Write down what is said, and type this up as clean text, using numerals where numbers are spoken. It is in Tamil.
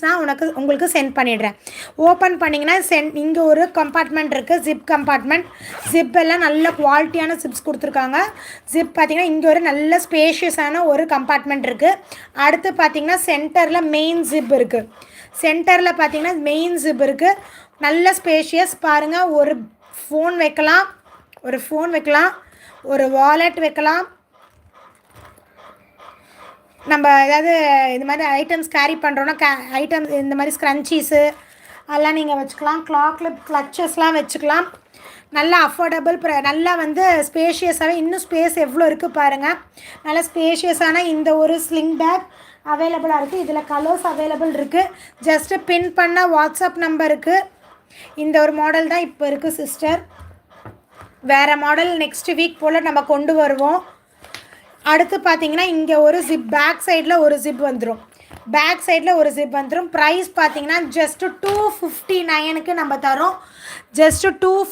நான் உங்களுக்கு சென்ட் பண்ணிடுறேன். ஓப்பன் பண்ணிங்கன்னா இங்கே ஒரு கம்பார்ட்மெண்ட் இருக்குது, ஜிப் கம்பார்ட்மெண்ட். ஜிப் எல்லாம் நல்ல குவாலிட்டியான ஜிப்ஸ் கொடுத்துருக்காங்க. ஜிப் பார்த்திங்கன்னா இங்கே ஒரு நல்ல ஸ்பேஷியஸான ஒரு கம்பார்ட்மெண்ட் இருக்குது. அடுத்து பார்த்திங்கன்னா சென்டரில் மெயின் ஜிப் இருக்குது. சென்டரில் பார்த்திங்கன்னா மெயின் ஜிப் இருக்குது, நல்ல ஸ்பேஷியஸ். பாருங்கள், ஒரு ஃபோன் வைக்கலாம், ஒரு வாலெட் வைக்கலாம், நம்ம ஏதாவது இது மாதிரி ஐட்டம்ஸ் கேரி பண்ணுறோன்னா ஐட்டம்ஸ் இந்த மாதிரி ஸ்க்ரன்ச்சீஸு அதெல்லாம் நீங்கள் வச்சுக்கலாம். கிளச்சஸ்லாம் வச்சுக்கலாம். நல்லா அஃபோர்டபுள் நல்லா ஸ்பேஷியஸாகவே, இன்னும் ஸ்பேஸ் எவ்வளோ இருக்குது பாருங்கள். நல்லா ஸ்பேஷியஸான இந்த ஒரு ஸ்லிங் பேக் அவைலபிளாக இருக்குது. இதில் கலர்ஸ் அவைலபிள் இருக்குது. ஜஸ்ட்டு பின் பண்ண வாட்ஸ்அப் நம்பருக்கு இந்த ஒரு மாடல் தான் இப்போ இருக்குது சிஸ்டர். வேறு மாடல் நெக்ஸ்ட் வீக் போல் நம்ம கொண்டு வருவோம். அடுத்து பார்த்திங்கன்னா இங்கே ஒரு ஜிப், பேக் சைடில் ஒரு ஜிப் வந்துடும். ப்ரைஸ் பார்த்திங்கன்னா ஜஸ்ட்டு 259க்கு நம்ம தரோம். ஜஸ்ட்டு